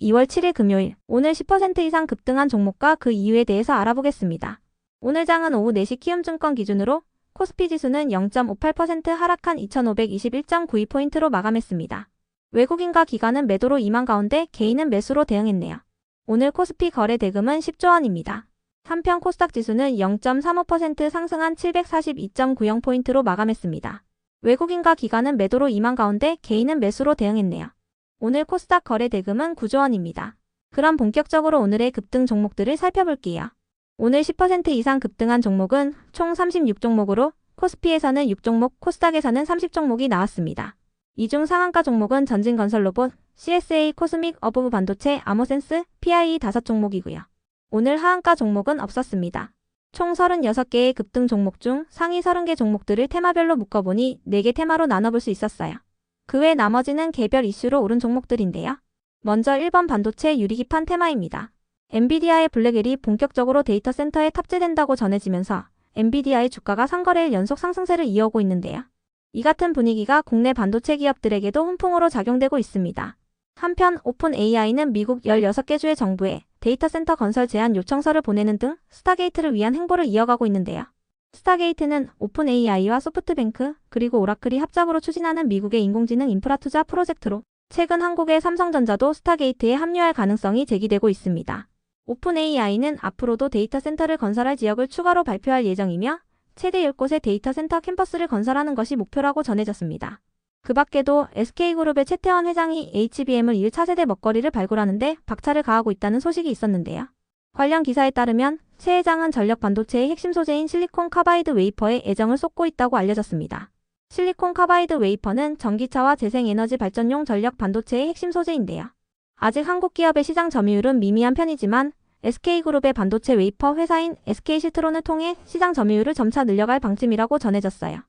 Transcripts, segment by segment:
2월 7일 금요일, 오늘 10% 이상 급등한 종목과 그 이유에 대해서 알아보겠습니다. 오늘 장은 오후 4시 키움증권 기준으로 코스피 지수는 0.58% 하락한 2521.92포인트로 마감했습니다. 외국인과 기관은 매도로 임한 가운데 개인은 매수로 대응했네요. 오늘 코스피 거래 대금은 10조 원입니다. 한편 코스닥 지수는 0.35% 상승한 742.90포인트로 마감했습니다. 외국인과 기관은 매도로 임한 가운데 개인은 매수로 대응했네요. 오늘 코스닥 거래 대금은 9조 원입니다. 그럼 본격적으로 오늘의 급등 종목들을 살펴볼게요. 오늘 10% 이상 급등한 종목은 총 36종목으로 코스피에서는 6종목, 코스닥에서는 30종목이 나왔습니다. 이 중 상한가 종목은 전진건설로봇, CSA, 코스믹, 어부브 반도체, 아모센스, PIE 5종목이고요. 오늘 하한가 종목은 없었습니다. 총 36개의 급등 종목 중 상위 30개 종목들을 테마별로 묶어보니 4개 테마로 나눠볼 수 있었어요. 그 외 나머지는 개별 이슈로 오른 종목들인데요. 먼저 1번 반도체 유리기판 테마입니다. 엔비디아의 블랙엘이 본격적으로 데이터 센터에 탑재된다고 전해지면서 엔비디아의 주가가 3거래일 연속 상승세를 이어오고 있는데요. 이 같은 분위기가 국내 반도체 기업들에게도 훈풍으로 작용되고 있습니다. 한편 오픈 AI는 미국 16개 주의 정부에 데이터 센터 건설 제한 요청서를 보내는 등 스타게이트를 위한 행보를 이어가고 있는데요. 스타게이트는 오픈 AI와 소프트뱅크 그리고 오라클이 합작으로 추진하는 미국의 인공지능 인프라 투자 프로젝트로 최근 한국의 삼성전자도 스타게이트에 합류할 가능성이 제기되고 있습니다. 오픈 AI는 앞으로도 데이터 센터를 건설할 지역을 추가로 발표할 예정이며 최대 10곳의 데이터 센터 캠퍼스를 건설하는 것이 목표라고 전해졌습니다. 그 밖에도 SK그룹의 최태원 회장이 HBM을 이을 차세대 먹거리를 발굴하는데 박차를 가하고 있다는 소식이 있었는데요. 관련 기사에 따르면 최 회장은 전력 반도체의 핵심 소재인 실리콘 카바이드 웨이퍼에 애정을 쏟고 있다고 알려졌습니다. 실리콘 카바이드 웨이퍼는 전기차와 재생에너지 발전용 전력 반도체의 핵심 소재인데요. 아직 한국 기업의 시장 점유율은 미미한 편이지만 SK그룹의 반도체 웨이퍼 회사인 SK시트론을 통해 시장 점유율을 점차 늘려갈 방침이라고 전해졌어요.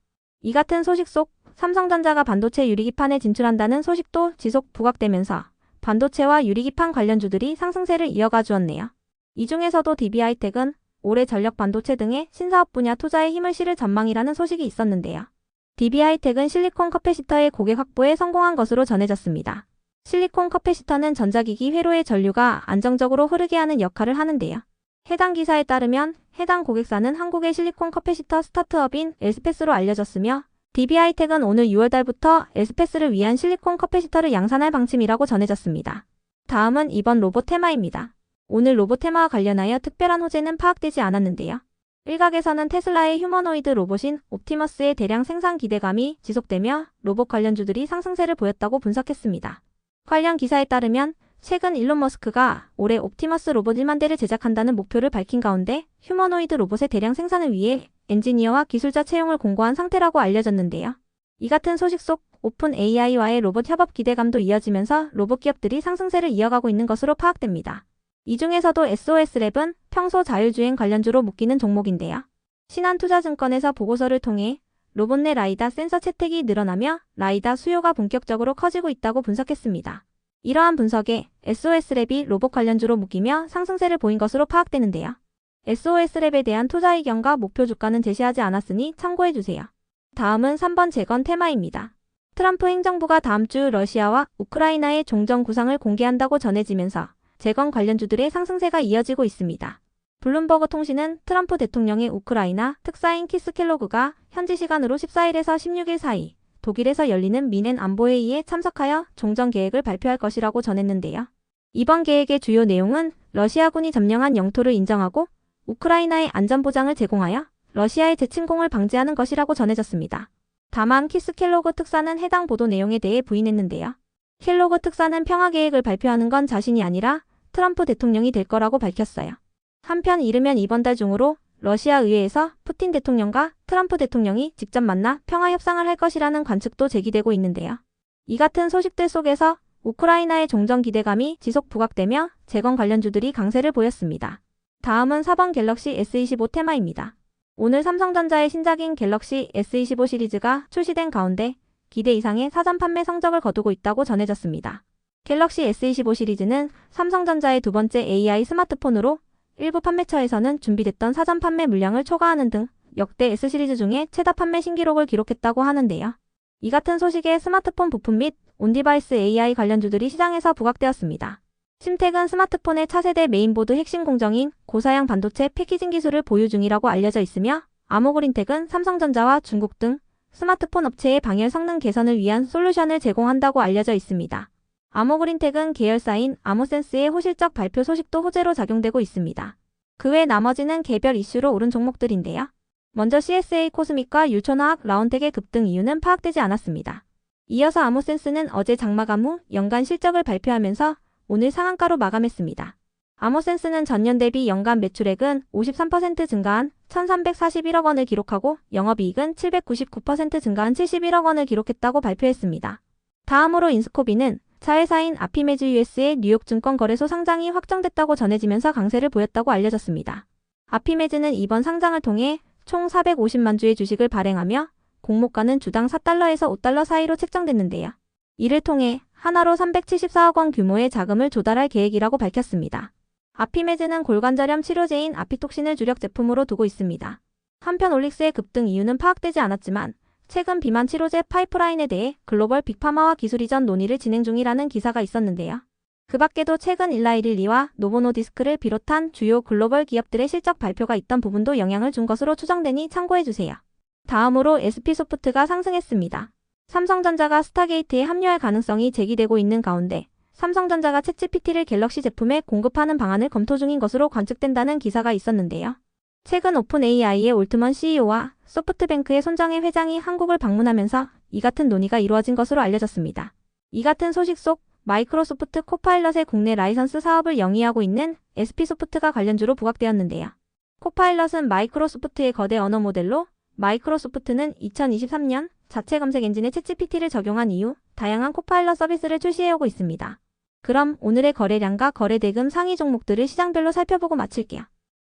이 같은 소식 속 삼성전자가 반도체 유리기판에 진출한다는 소식도 지속 부각되면서 반도체와 유리기판 관련주들이 상승세를 이어가 주었네요. 이 중에서도 DB하이텍은 올해 전력 반도체 등의 신사업 분야 투자에 힘을 실을 전망이라는 소식이 있었는데요. DB하이텍은 실리콘 커패시터의 고객 확보에 성공한 것으로 전해졌습니다. 실리콘 커패시터는 전자기기 회로의 전류가 안정적으로 흐르게 하는 역할을 하는데요. 해당 기사에 따르면 해당 고객사는 한국의 실리콘 커패시터 스타트업인 엘스페스로 알려졌으며 DB하이텍은 오늘 6월달부터 엘스페스를 위한 실리콘 커패시터를 양산할 방침이라고 전해졌습니다. 다음은 이번 로봇 테마입니다. 오늘 로봇 테마와 관련하여 특별한 호재는 파악되지 않았는데요. 일각에서는 테슬라의 휴머노이드 로봇인 옵티머스의 대량 생산 기대감이 지속되며 로봇 관련주들이 상승세를 보였다고 분석했습니다. 관련 기사에 따르면 최근 일론 머스크가 올해 옵티머스 로봇 1만 대를 제작한다는 목표를 밝힌 가운데 휴머노이드 로봇의 대량 생산을 위해 엔지니어와 기술자 채용을 공고한 상태라고 알려졌는데요. 이 같은 소식 속 오픈 AI와의 로봇 협업 기대감도 이어지면서 로봇 기업들이 상승세를 이어가고 있는 것으로 파악됩니다. 이 중에서도 SOS랩은 평소 자율주행 관련주로 묶이는 종목인데요. 신한투자증권에서 보고서를 통해 로봇 내 라이다 센서 채택이 늘어나며 라이다 수요가 본격적으로 커지고 있다고 분석했습니다. 이러한 분석에 SOS랩이 로봇 관련주로 묶이며 상승세를 보인 것으로 파악되는데요. SOS랩에 대한 투자 의견과 목표 주가는 제시하지 않았으니 참고해주세요. 다음은 3번 재건 테마입니다. 트럼프 행정부가 다음 주 러시아와 우크라이나의 종전 구상을 공개한다고 전해지면서 재건 관련주들의 상승세가 이어지고 있습니다. 블룸버그 통신은 트럼프 대통령의 우크라이나 특사인 키스 켈로그가 현지 시간으로 14일에서 16일 사이 독일에서 열리는 미넨 안보회의에 참석하여 종전 계획을 발표할 것이라고 전했는데요. 이번 계획의 주요 내용은 러시아군이 점령한 영토를 인정하고 우크라이나의 안전보장을 제공하여 러시아의 재침공을 방지하는 것이라고 전해졌습니다. 다만 키스 켈로그 특사는 해당 보도 내용에 대해 부인했는데요. 켈로그 특사는 평화계획을 발표하는 건 자신이 아니라 트럼프 대통령이 될 거라고 밝혔어요. 한편 이르면 이번 달 중으로 러시아 의회에서 푸틴 대통령과 트럼프 대통령이 직접 만나 평화 협상을 할 것이라는 관측도 제기되고 있는데요. 이 같은 소식들 속에서 우크라이나의 종전 기대감이 지속 부각되며 재건 관련주들이 강세를 보였습니다. 다음은 4번 갤럭시 S25 테마입니다. 오늘 삼성전자의 신작인 갤럭시 S25 시리즈가 출시된 가운데 기대 이상의 사전 판매 성적을 거두고 있다고 전해졌습니다. 갤럭시 S25 시리즈는 삼성전자의 두 번째 AI 스마트폰으로 일부 판매처에서는 준비됐던 사전 판매 물량을 초과하는 등 역대 S시리즈 중에 최다 판매 신기록을 기록했다고 하는데요. 이 같은 소식에 스마트폰 부품 및 온디바이스 AI 관련주들이 시장에서 부각되었습니다. 심텍은 스마트폰의 차세대 메인보드 핵심 공정인 고사양 반도체 패키징 기술을 보유 중이라고 알려져 있으며 아모그린텍은 삼성전자와 중국 등 스마트폰 업체의 방열 성능 개선을 위한 솔루션을 제공한다고 알려져 있습니다. 아모그린텍은 계열사인 아모센스의 호실적 발표 소식도 호재로 작용되고 있습니다. 그 외 나머지는 개별 이슈로 오른 종목들인데요. 먼저 CSA 코스믹과 율촌화학 라운텍의 급등 이유는 파악되지 않았습니다. 이어서 아모센스는 어제 장마감 후 연간 실적을 발표하면서 오늘 상한가로 마감했습니다. 아모센스는 전년 대비 연간 매출액은 53% 증가한 1,341억 원을 기록하고 영업이익은 799% 증가한 71억 원을 기록했다고 발표했습니다. 다음으로 인스코비는 자회사인 아피메즈 US의 뉴욕 증권거래소 상장이 확정됐다고 전해지면서 강세를 보였다고 알려졌습니다. 아피메즈는 이번 상장을 통해 총 450만 주의 주식을 발행하며 공모가는 주당 4달러에서 5달러 사이로 책정됐는데요. 이를 통해 하나로 374억 원 규모의 자금을 조달할 계획이라고 밝혔습니다. 아피메즈는 골관절염 치료제인 아피톡신을 주력 제품으로 두고 있습니다. 한편 올릭스의 급등 이유는 파악되지 않았지만 최근 비만 치료제 파이프라인에 대해 글로벌 빅파마와 기술 이전 논의를 진행 중이라는 기사가 있었는데요. 그 밖에도 최근 일라이릴리와 노보노디스크를 비롯한 주요 글로벌 기업들의 실적 발표가 있던 부분도 영향을 준 것으로 추정되니 참고해주세요. 다음으로 SP소프트가 상승했습니다. 삼성전자가 스타게이트에 합류할 가능성이 제기되고 있는 가운데 삼성전자가 챗GPT를 갤럭시 제품에 공급하는 방안을 검토 중인 것으로 관측된다는 기사가 있었는데요. 최근 오픈AI의 올트먼 CEO와 소프트뱅크의 손정혜 회장이 한국을 방문하면서 이 같은 논의가 이루어진 것으로 알려졌습니다. 이 같은 소식 속 마이크로소프트 코파일럿의 국내 라이선스 사업을 영위하고 있는 SP소프트가 관련주로 부각되었는데요. 코파일럿은 마이크로소프트의 거대 언어 모델로 마이크로소프트는 2023년 자체 검색 엔진에 챗GPT를 적용한 이후 다양한 코파일럿 서비스를 출시해오고 있습니다. 그럼 오늘의 거래량과 거래대금 상위 종목들을 시장별로 살펴보고 마칠게요.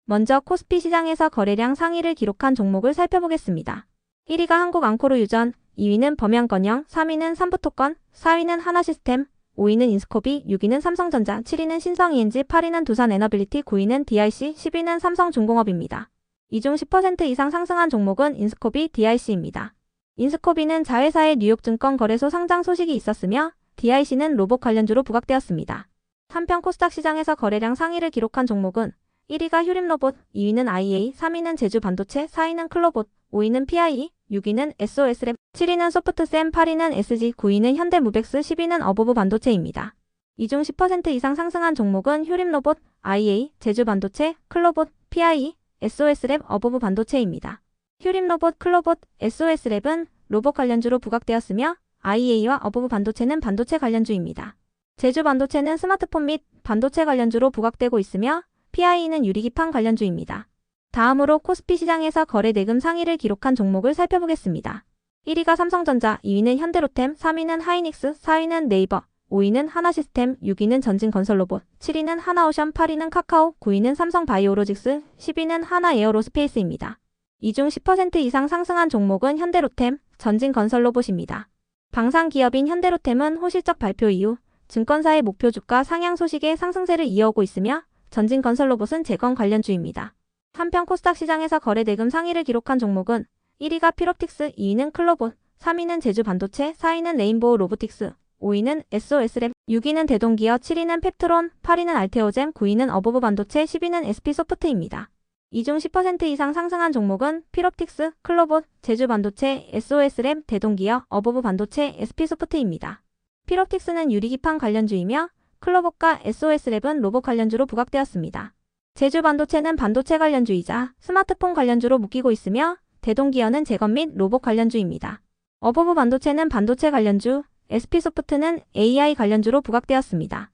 먼저 코스피 시장에서 거래량 상위를 기록한 종목을 살펴보겠습니다. 1위가 한국앙코르유전, 2위는 범양건영, 3위는 삼부토건, 4위는 하나시스템, 5위는 인스코비, 6위는 삼성전자, 7위는 신성이엔지, 8위는 두산에너빌리티, 9위는 DIC, 10위는 삼성중공업입니다. 이 중 10% 이상 상승한 종목은 인스코비, DIC입니다. 인스코비는 자회사의 뉴욕 증권거래소 상장 소식이 있었으며 DIC는 로봇 관련주로 부각되었습니다. 한편 코스닥 시장에서 거래량 상위를 기록한 종목은 1위가 휴림로봇, 2위는 IA, 3위는 제주반도체, 4위는 클로봇, 5위는 PIE, 6위는 SOS랩, 7위는 소프트셈, 8위는 SG, 9위는 현대무벡스, 10위는 어보브 반도체입니다. 이 중 10% 이상 상승한 종목은 휴림로봇, IA, 제주반도체, 클로봇, PIE, SOS랩, 어보브 반도체입니다. 휴림로봇, 클로봇, SOS랩은 로봇 관련주로 부각되었으며 IA와 어보브 반도체는 반도체 관련주입니다. 제주반도체는 스마트폰 및 반도체 관련주로 부각되고 있으며 PIE는 유리기판 관련주입니다. 다음으로 코스피 시장에서 거래대금 상위를 기록한 종목을 살펴보겠습니다. 1위가 삼성전자, 2위는 현대로템, 3위는 하이닉스, 4위는 네이버, 5위는 하나시스템, 6위는 전진건설로봇, 7위는 하나오션, 8위는 카카오, 9위는 삼성바이오로직스, 10위는 하나에어로스페이스입니다. 이 중 10% 이상 상승한 종목은 현대로템, 전진건설로봇입니다. 방산기업인 현대로템은 호실적 발표 이후 증권사의 목표 주가 상향 소식에 상승세를 이어오고 있으며 전진건설로봇은 재건 관련주입니다. 한편 코스닥 시장에서 거래대금 상위를 기록한 종목은 1위가 피롭틱스, 2위는 클로봇, 3위는 제주반도체, 4위는 레인보우 로보틱스, 5위는 SOS랩, 6위는 대동기어, 7위는 펩트론, 8위는 알테오잼, 9위는 어보브 반도체, 10위는 SP소프트입니다. 이 중 10% 이상 상승한 종목은 피롭틱스, 클로봇, 제주반도체, SOS랩, 대동기어, 어보브 반도체, SP소프트입니다. 피롭틱스는 유리기판 관련주이며 클로봇과 SOS랩은 로봇 관련주로 부각되었습니다. 제주반도체는 반도체 관련주이자 스마트폰 관련주로 묶이고 있으며 대동기어는 재건 및 로봇 관련주입니다. 어보브 반도체는 반도체 관련주, SP소프트는 AI 관련주로 부각되었습니다.